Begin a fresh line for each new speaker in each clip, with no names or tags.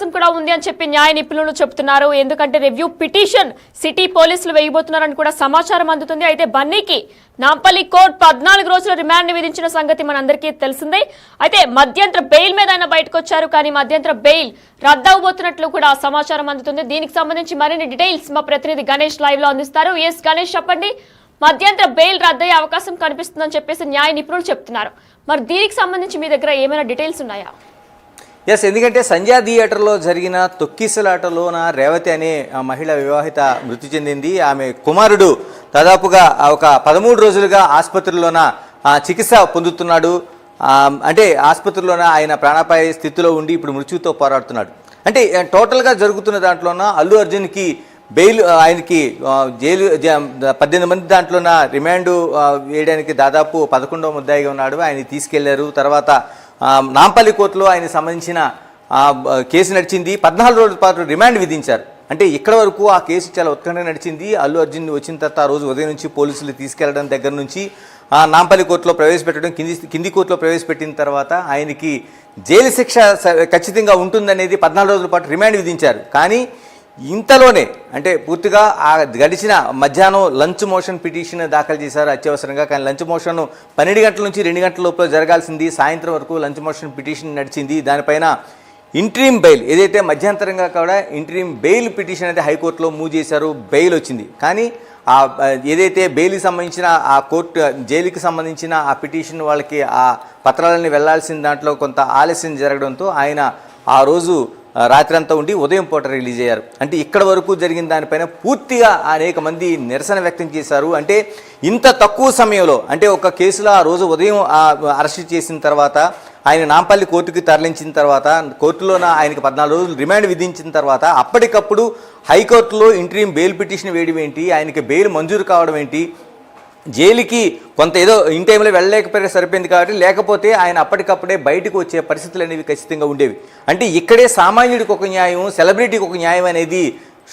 అవకాశం కూడా ఉంది అని చెప్పి న్యాయ నిపుణులు చెబుతున్నారు. ఎందుకంటే రివ్యూ పిటిషన్ సిటీ పోలీసులు వేయబోతున్నారని కూడా సమాచారం అందుతుంది. అయితే బన్నీకి నాంపల్లి కోర్టు 14 రోజుల రిమాండ్ విధించిన సంగతి మనందరికీ తెలిసిందే. అయితే మధ్యంతర బెయిల్ మీద ఆయన బయటకు వచ్చారు. కానీ మధ్యంతర బెయిల్ రద్దవబోతున్నట్లు కూడా సమాచారం అందుతుంది. దీనికి సంబంధించి మరిన్ని డీటెయిల్స్ మా ప్రతినిధి గణేష్ లైవ్ లో అందిస్తారు. ఎస్ గణేష్, చెప్పండి. మధ్యంతర బెయిల్ రద్దయ్యే అవకాశం కనిపిస్తుందని చెప్పేసి న్యాయ నిపుణులు చెప్తున్నారు. మరి దీనికి సంబంధించి మీ దగ్గర ఏమైనా డీటెయిల్స్ ఉన్నాయా?
ఎస్, ఎందుకంటే సంధ్యా థియేటర్లో జరిగిన తొక్కిసలాటలోన రేవతి అనే మహిళ వివాహిత మృతి చెందింది. ఆమె కుమారుడు దాదాపుగా ఒక 13 రోజులుగా ఆసుపత్రిలోన చికిత్స పొందుతున్నాడు. అంటే ఆసుపత్రిలోన ఆయన ప్రాణాపాయ స్థితిలో ఉండి ఇప్పుడు మృత్యుతో పోరాడుతున్నాడు. అంటే టోటల్గా జరుగుతున్న దాంట్లోన అల్లు అర్జున్కి బెయిల్, ఆయనకి జైలు 18 మంది దాంట్లోన రిమాండ్ వేయడానికి దాదాపు 11వ ముద్దాయిగా ఉన్నాడు. ఆయన తీసుకెళ్లారు. తర్వాత నాంపల్లి కోర్టులో ఆయన సంబంధించిన కేసు నడిచింది. 14 రోజుల పాటు రిమాండ్ విధించారు. అంటే ఇక్కడ వరకు ఆ కేసు చాలా ఉత్కంఠ నడిచింది. అల్లు అర్జున్ వచ్చిన తర్వాత ఆ రోజు ఉదయం నుంచి పోలీసులు తీసుకెళ్లడం దగ్గర నుంచి నాంపల్లి కోర్టులో ప్రవేశపెట్టడం, కింది కోర్టులో ప్రవేశపెట్టిన తర్వాత ఆయనకి జైలు శిక్ష ఖచ్చితంగా ఉంటుందనేది 14 రోజుల పాటు రిమాండ్ విధించారు. కానీ ఇంతలోనే అంటే పూర్తిగా గడిచిన మధ్యాహ్నం లంచ్ మోషన్ పిటిషన్ దాఖలు చేశారు అత్యవసరంగా. కానీ లంచ్ మోషన్ 12 గంటల నుంచి 2 గంటల లోపల జరగాల్సింది. సాయంత్రం వరకు లంచ్ మోషన్ పిటిషన్ నడిచింది. దానిపైన ఇంట్రీమ్ బెయిల్, ఏదైతే మధ్యంతరంగా కూడా ఇంట్రీమ్ బెయిల్ పిటిషన్ అయితే హైకోర్టులో మూవ్ చేశారు. బెయిల్ వచ్చింది. కానీ ఏదైతే బెయిల్కి సంబంధించిన ఆ కోర్టు జైలుకి సంబంధించిన ఆ పిటిషన్ వాళ్ళకి ఆ పత్రాలని వెళ్లాల్సిన దాంట్లో కొంత ఆలస్యం జరగడంతో ఆయన ఆ రోజు రాత్రి అంతా ఉండి ఉదయం పూట రిలీజ్ అయ్యారు. అంటే ఇక్కడ వరకు జరిగిన దానిపైన పూర్తిగా అనేక మంది నిరసన వ్యక్తం చేశారు. అంటే ఇంత తక్కువ సమయంలో, అంటే ఒక కేసులో ఆ రోజు ఉదయం అరెస్ట్ చేసిన తర్వాత ఆయన నాంపల్లి కోర్టుకి తరలించిన తర్వాత కోర్టులోన ఆయనకి 14 రోజులు రిమాండ్ విధించిన తర్వాత అప్పటికప్పుడు హైకోర్టులో ఇంట్రీమ్ బెయిల్ పిటిషన్ వేయడం ఏంటి, ఆయనకి బెయిల్ మంజూరు కావడం ఏంటి, జైలుకి కొంత ఏదో ఇన్ టైంలో వెళ్ళలేకపోయినా సరిపోయింది కాబట్టి, లేకపోతే ఆయన అప్పటికప్పుడే బయటకు వచ్చే పరిస్థితులు అనేవి ఖచ్చితంగా ఉండేవి. అంటే ఇక్కడే సామాన్యుడికి ఒక న్యాయం, సెలబ్రిటీకి ఒక న్యాయం అనేది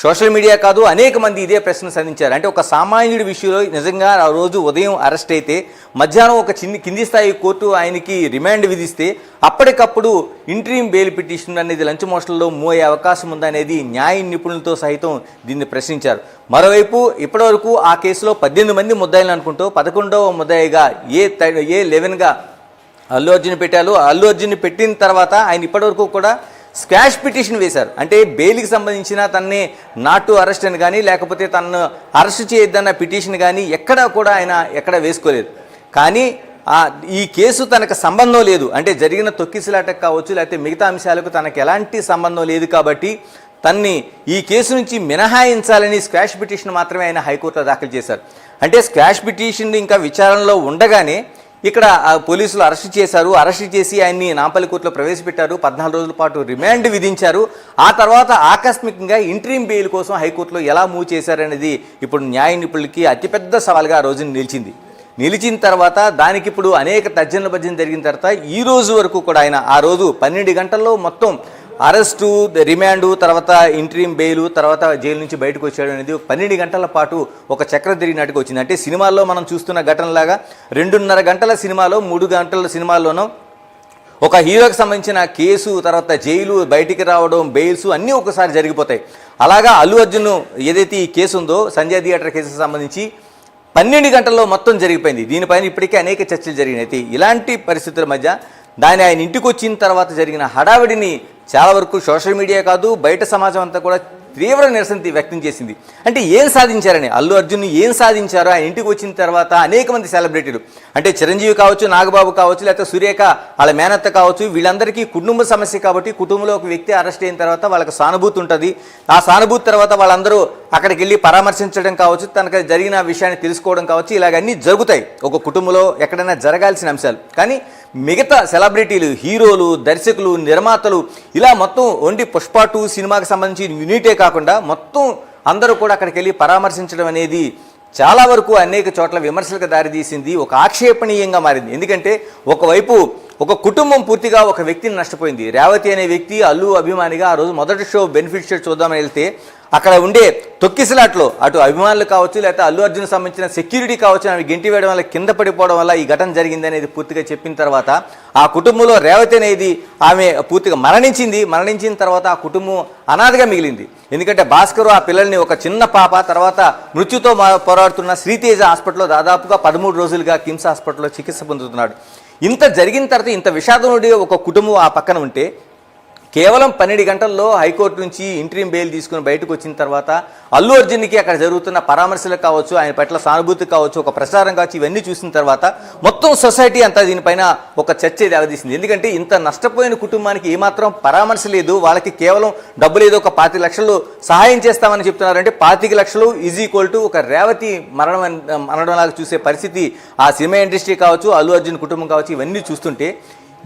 సోషల్ మీడియా కాదు అనేక మంది ఇదే ప్రశ్న సంధించారు. అంటే ఒక సామాన్యుడి విషయంలో నిజంగా ఆ రోజు ఉదయం అరెస్ట్ అయితే మధ్యాహ్నం ఒక కింది స్థాయి కోర్టు ఆయనకి రిమాండ్ విధిస్తే అప్పటికప్పుడు ఇంట్రీమ్ బెయిల్ పిటిషన్ అనేది లంచ్ మోషన్లో మూవ్ అయ్యే అవకాశం ఉందనేది న్యాయ నిపుణులతో సైతం దీన్ని ప్రశ్నించారు. మరోవైపు ఇప్పటివరకు ఆ కేసులో 18 మంది ముద్దాయిలు అనుకుంటూ 11వ ముద్దాయిగా A11గా అల్లు అర్జున్ పెట్టారు. అల్లు అర్జున్ పెట్టిన తర్వాత ఆయన ఇప్పటివరకు కూడా స్క్వాష్ పిటిషన్ వేశారు. అంటే బెయిల్కి సంబంధించిన తనని నాట్ టు అరెస్ట్ అని కానీ లేకపోతే తనను అరెస్ట్ చేయొద్దన్న పిటిషన్ కానీ ఎక్కడా కూడా ఆయన ఎక్కడ వేసుకోలేదు. కానీ ఈ కేసు తనకు సంబంధం లేదు, అంటే జరిగిన తొక్కిసలాటకు కావచ్చు లేకపోతే మిగతా అంశాలకు తనకు ఎలాంటి సంబంధం లేదు కాబట్టి తన్ని ఈ కేసు నుంచి మినహాయించాలని స్క్వాష్ పిటిషన్ మాత్రమే ఆయన హైకోర్టులో దాఖలు చేశారు. అంటే స్క్వాష్ పిటిషన్ ఇంకా విచారణలో ఉండగానే ఇక్కడ పోలీసులు అరెస్ట్ చేశారు. అరెస్ట్ చేసి ఆయన్ని నాంపల్లి కోర్టులో ప్రవేశపెట్టారు. 14 రోజుల పాటు రిమాండ్ విధించారు. ఆ తర్వాత ఆకస్మికంగా ఇంట్రీమ్ బెయిల్ కోసం హైకోర్టులో ఎలా మూవ్ చేశారనేది ఇప్పుడు న్యాయ నిపుణులకి అతిపెద్ద సవాల్గా ఆ రోజున నిలిచిన తర్వాత దానికి ఇప్పుడు అనేక తర్జన భర్జన జరిగిన తర్వాత ఈ రోజు వరకు కూడా ఆయన ఆ రోజు 12 గంటల్లో మొత్తం అరెస్టు, రిమాండు, తర్వాత ఇంట్రీమ్ బెయిల్, తర్వాత జైలు నుంచి బయటకు వచ్చాడు అనేది 12 గంటల పాటు ఒక చక్రం తిరిగినట్టుగా వచ్చింది. అంటే సినిమాల్లో మనం చూస్తున్న ఘటనలాగా 2.5 గంటల సినిమాలో 3 గంటల సినిమాల్లోనూ ఒక హీరోకి సంబంధించిన కేసు, తర్వాత జైలు, బయటికి రావడం, బెయిల్స్ అన్నీ ఒకసారి జరిగిపోతాయి. అలాగా అల్లు అర్జున్ ఏదైతే ఈ కేసు ఉందో సంజయ్ థియేటర్ కేసుకు సంబంధించి 12 గంటల్లో మొత్తం జరిగిపోయింది. దీనిపైన ఇప్పటికే అనేక చర్చలు జరిగినాయి. ఇలాంటి పరిస్థితుల మధ్య ఆయన ఇంటికి వచ్చిన తర్వాత జరిగిన హడావిడిని చాలా వరకు సోషల్ మీడియా కాదు బయట సమాజం అంతా కూడా తీవ్ర నిరసన వ్యక్తం చేసింది. అంటే ఏం సాధించారని, అల్లు అర్జున్ ఏం సాధించారో ఆయన ఇంటికి వచ్చిన తర్వాత అనేక మంది సెలబ్రిటీలు, అంటే చిరంజీవి కావచ్చు, నాగబాబు కావచ్చు, లేకపోతే సురేఖ వాళ్ళ మేనత్త కావచ్చు, వీళ్ళందరికీ కుటుంబ సమస్య కాబట్టి కుటుంబంలో ఒక వ్యక్తి అరెస్ట్ అయిన తర్వాత వాళ్ళకి సానుభూతి ఉంటుంది. ఆ సానుభూతి తర్వాత వాళ్ళందరూ అక్కడికి వెళ్ళి పరామర్శించడం కావచ్చు, తనకు జరిగిన విషయాన్ని తెలుసుకోవడం కావచ్చు, ఇలాగన్నీ జరుగుతాయి ఒక కుటుంబంలో ఎక్కడైనా జరగాల్సిన అంశాలు. కానీ మిగతా సెలబ్రిటీలు, హీరోలు, దర్శకులు, నిర్మాతలు ఇలా మొత్తం ఓన్లీ పుష్ప 2 సినిమాకి సంబంధించి యూనిటే కాకుండా మొత్తం అందరూ కూడా అక్కడికి వెళ్ళి పరామర్శించడం అనేది చాలా వరకు అనేక చోట్ల విమర్శలకు దారితీసింది, ఒక ఆక్షేపణీయంగా మారింది. ఎందుకంటే ఒకవైపు ఒక కుటుంబం పూర్తిగా ఒక వ్యక్తిని నష్టపోయింది. రేవతి అనే వ్యక్తి అల్లు అభిమానిగా ఆ రోజు మొదటి షో బెనిఫిట్ షో చూద్దామని వెళ్తే అక్కడ ఉండే తొక్కిసలాట్లో అటు అభిమానులు కావచ్చు, లేకపోతే అల్లు అర్జున్ సంబంధించిన సెక్యూరిటీ కావచ్చు, ఆమె గెంటి వేయడం వల్ల కింద పడిపోవడం వల్ల ఈ ఘటన జరిగింది అనేది పూర్తిగా చెప్పిన తర్వాత ఆ కుటుంబంలో రేవతి అనేది ఆమె పూర్తిగా మరణించిన తర్వాత ఆ కుటుంబం అనాథగా మిగిలింది. ఎందుకంటే భాస్కర్ ఆ పిల్లల్ని ఒక చిన్న పాప తర్వాత మృత్యుతో పోరాడుతున్న శ్రీతేజ హాస్పిటల్లో దాదాపుగా 13 రోజులుగా కిమ్స్ హాస్పిటల్లో చికిత్స పొందుతున్నాడు. ఇంత జరిగిన తర్వాత ఇంత విషాదం నుండి ఒక కుటుంబం ఆ పక్కన ఉంటే కేవలం 12 గంటల్లో హైకోర్టు నుంచి ఇంట్రీమ్ బెయిల్ తీసుకుని బయటకు వచ్చిన తర్వాత అల్లు అర్జున్కి అక్కడ జరుగుతున్న పరామర్శలు కావచ్చు, ఆయన పట్ల సానుభూతి కావచ్చు, ఒక ప్రచారం కావచ్చు, ఇవన్నీ చూసిన తర్వాత మొత్తం సొసైటీ అంతా దీనిపైన ఒక చర్చ దారితీసింది. ఎందుకంటే ఇంత నష్టపోయిన కుటుంబానికి ఏమాత్రం పరామర్శ లేదు, వాళ్ళకి కేవలం డబ్బులు ఏదో ఒక 25 లక్షలు సహాయం చేస్తామని చెప్తున్నారు. అంటే 25 లక్షలు = ఒక రేవతి మరణంలాగా చూసే పరిస్థితి ఆ సినిమా ఇండస్ట్రీ కావచ్చు, అల్లు అర్జున్ కుటుంబం కావచ్చు, ఇవన్నీ చూస్తుంటే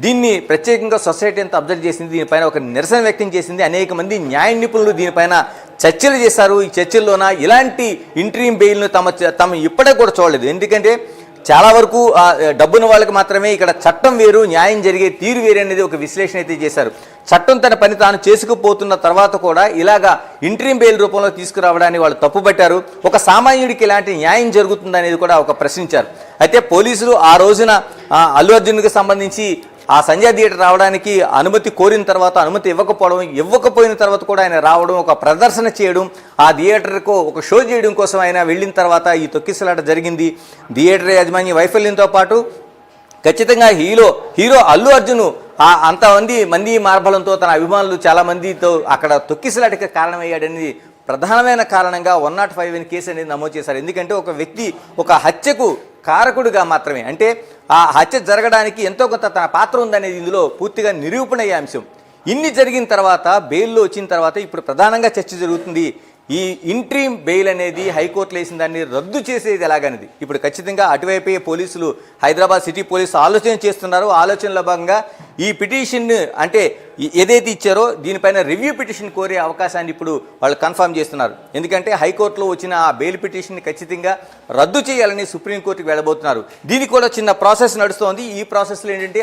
దీన్ని ప్రత్యేకంగా సొసైటీ అంతా అబ్జర్వ్ చేసింది, దీనిపైన ఒక నిరసన వ్యక్తం చేసింది. అనేక మంది న్యాయ నిపుణులు దీనిపైన చర్చలు చేశారు. ఈ చర్చల్లోన ఇలాంటి ఇంట్రీమ్ బెయిల్ను తమ ఇప్పటికీ కూడా చూడలేదు. ఎందుకంటే చాలా వరకు డబ్బున్న వాళ్ళకి మాత్రమే ఇక్కడ చట్టం వేరు, న్యాయం జరిగే తీరు వేరు అనేది ఒక విశ్లేషణ అయితే చేశారు. చట్టం తన పని తాను చేసుకుపోతున్న తర్వాత కూడా ఇలాగా ఇంట్రీమ్ బెయిల్ రూపంలో తీసుకురావడాన్ని వాళ్ళు తప్పుపట్టారు. ఒక సామాన్యుడికి ఇలాంటి న్యాయం జరుగుతుందనేది కూడా ఒక ప్రశ్నించారు. అయితే పోలీసులు ఆ రోజున అల్లు అర్జున్కి సంబంధించి ఆ సంజయ్ థియేటర్ రావడానికి అనుమతి కోరిన తర్వాత అనుమతి ఇవ్వకపోయిన తర్వాత కూడా ఆయన రావడం, ఒక ప్రదర్శన చేయడం, ఆ థియేటర్కు ఒక షో చేయడం కోసం ఆయన వెళ్ళిన తర్వాత ఈ తొక్కిసలాట జరిగింది. థియేటర్ యాజమాన్య వైఫల్యంతో పాటు ఖచ్చితంగా హీరో అల్లు అర్జున్ అంతమంది మార్బలంతో తన అభిమానులు చాలా మందితో అక్కడ తొక్కిసలాటకి కారణమయ్యాడనేది ప్రధానమైన కారణంగా 105 కేసు అనేది నమోదు చేశారు. ఎందుకంటే ఒక వ్యక్తి ఒక హత్యకు కారకుడిగా మాత్రమే, అంటే ఆ హత్య జరగడానికి ఎంతో కొంత తన పాత్ర ఉందనేది ఇందులో పూర్తిగా నిరూపణ అయ్యే అంశం. ఇన్ని జరిగిన తర్వాత బెయిల్లో వచ్చిన తర్వాత ఇప్పుడు ప్రధానంగా చర్చ జరుగుతుంది. ఈ ఇంట్రీమ్ బెయిల్ అనేది హైకోర్టులో వేసిన దాన్ని రద్దు చేసేది ఎలాగనేది. ఇప్పుడు ఖచ్చితంగా అటువైపే పోలీసులు, హైదరాబాద్ సిటీ పోలీసులు ఆలోచన చేస్తున్నారు. ఆలోచనలో భాగంగా ఈ పిటిషన్ అంటే ఏదైతే ఇచ్చారో దీనిపైన రివ్యూ పిటిషన్ కోరే అవకాశాన్ని ఇప్పుడు వాళ్ళు కన్ఫర్మ్ చేస్తున్నారు. ఎందుకంటే హైకోర్టులో వచ్చిన ఆ బెయిల్ పిటిషన్ని ఖచ్చితంగా రద్దు చేయాలని సుప్రీంకోర్టుకి వెళ్ళబోతున్నారు. దీనికి కూడా చిన్న ప్రాసెస్ నడుస్తోంది. ఈ ప్రాసెస్లో ఏంటంటే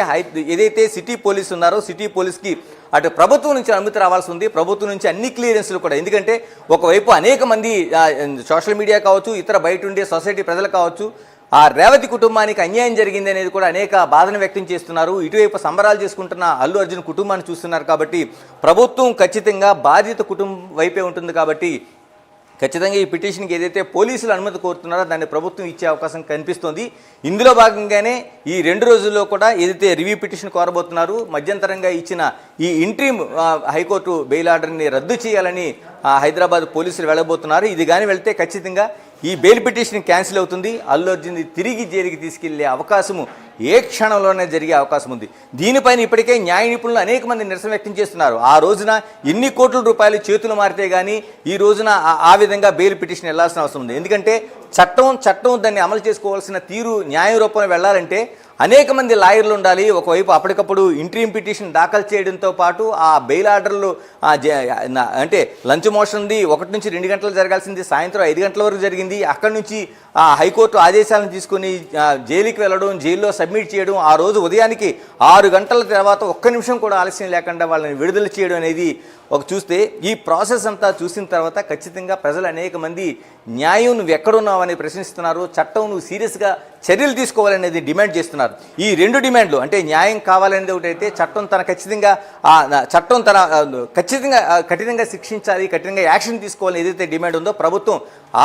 ఏదైతే సిటీ పోలీసు ఉన్నారో సిటీ పోలీస్కి అటు ప్రభుత్వం నుంచి అనుమతి రావాల్సి ఉంది, ప్రభుత్వం నుంచి అన్ని క్లియరెన్స్లు కూడా. ఎందుకంటే ఒకవైపు అనేక మంది సోషల్ మీడియా కావచ్చు, ఇతర బయట ఉండే సొసైటీ ప్రజలు కావచ్చు, ఆ రేవతి కుటుంబానికి అన్యాయం జరిగింది అనేది కూడా అనేక బాధను వ్యక్తం చేస్తున్నారు. ఇటువైపు సంబరాలు చేసుకుంటున్న అల్లు అర్జున్ కుటుంబాన్ని చూస్తున్నారు. కాబట్టి ప్రభుత్వం ఖచ్చితంగా బాధిత కుటుంబం వైపే ఉంటుంది. కాబట్టి ఖచ్చితంగా ఈ పిటిషన్కి ఏదైతే పోలీసులు అనుమతి కోరుతున్నారో దాన్ని ప్రభుత్వం ఇచ్చే అవకాశం కనిపిస్తోంది. ఇందులో భాగంగానే ఈ 2 రోజుల్లో కూడా ఏదైతే రివ్యూ పిటిషన్ కోరబోతున్నారు, మధ్యంతరంగా ఇచ్చిన ఈ ఇంట్రీమ్ హైకోర్టు బెయిల్ ఆర్డర్ని రద్దు చేయాలని హైదరాబాద్ పోలీసులు వెళ్ళబోతున్నారు. ఇది కానీ వెళ్తే ఖచ్చితంగా ఈ బెయిల్ పిటిషన్ క్యాన్సిల్ అవుతుంది. అల్లు అర్జున్ తిరిగి జైలుకి తీసుకెళ్లే అవకాశము ఏ క్షణంలోనే జరిగే అవకాశం ఉంది. దీనిపైన ఇప్పటికే న్యాయ నిపుణులు అనేక మంది నిరసన వ్యక్తం చేస్తున్నారు. ఆ రోజున ఎన్ని కోట్ల రూపాయలు చేతులు మారితే కానీ ఈ రోజున ఆ విధంగా బెయిల్ పిటిషన్ వెళ్లాల్సిన అవసరం ఉంది. ఎందుకంటే చట్టం దాన్ని అమలు చేసుకోవాల్సిన తీరు న్యాయ రూపంలో వెళ్లాలంటే అనేక మంది లాయర్లు ఉండాలి. ఒకవైపు అప్పటికప్పుడు ఇంట్రీమ్ పిటిషన్ దాఖలు చేయడంతో పాటు ఆ బెయిల్ ఆర్డర్లు అంటే లంచ్ మోషన్ 1 నుంచి 2 గంటలు జరగాల్సింది సాయంత్రం 5 గంటల వరకు జరిగింది. అక్కడి నుంచి హైకోర్టు ఆదేశాలను తీసుకుని జైలుకి వెళ్ళడం, జైల్లో సబ్మిట్ చేయడం, ఆ రోజు ఉదయానికి 6 గంటల తర్వాత 1 నిమిషం కూడా ఆలస్యం లేకుండా వాళ్ళని విడుదల చేయడం అనేది చూస్తే ఈ ప్రాసెస్ అంతా చూసిన తర్వాత ఖచ్చితంగా ప్రజలు అనేక మంది న్యాయం నువ్వు ఎక్కడున్నావని ప్రశ్నిస్తున్నారు. చట్టం నువ్వు సీరియస్గా చర్యలు తీసుకోవాలనేది డిమాండ్ చేస్తున్నారు. ఈ 2 డిమాండ్లు అంటే న్యాయం కావాలనేది ఒకటైతే చట్టం కఠినంగా శిక్షించాలి, కఠినంగా యాక్షన్ తీసుకోవాలని ఏదైతే డిమాండ్ ఉందో ప్రభుత్వం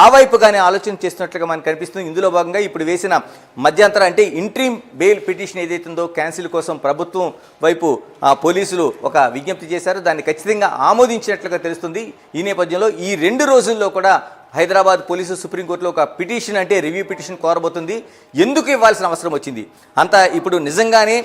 ఆ వైపుగానే ఆలోచన చేస్తున్నట్లుగా మనకు కనిపిస్తుంది. ఇందులో భాగంగా ఇప్పుడు వేసిన మధ్యంతర అంటే ఇంట్రీమ్ బెయిల్ పిటిషన్ ఏదైతే ఉందో క్యాన్సిల్ కోసం ప్రభుత్వం వైపు పోలీసులు ఒక విజ్ఞప్తి చేశారు. దాన్ని ఖచ్చితంగా ఆమోదించినట్లుగా తెలుస్తుంది. ఈ నేపథ్యంలో ఈ 2 రోజుల్లో కూడా హైదరాబాద్ పోలీసు సుప్రీంకోర్టులో ఒక పిటిషన్ అంటే రివ్యూ పిటిషన్ కోరబోతుంది. ఎందుకు ఇవ్వాల్సిన అవసరం వచ్చింది అంతా ఇప్పుడు నిజంగానే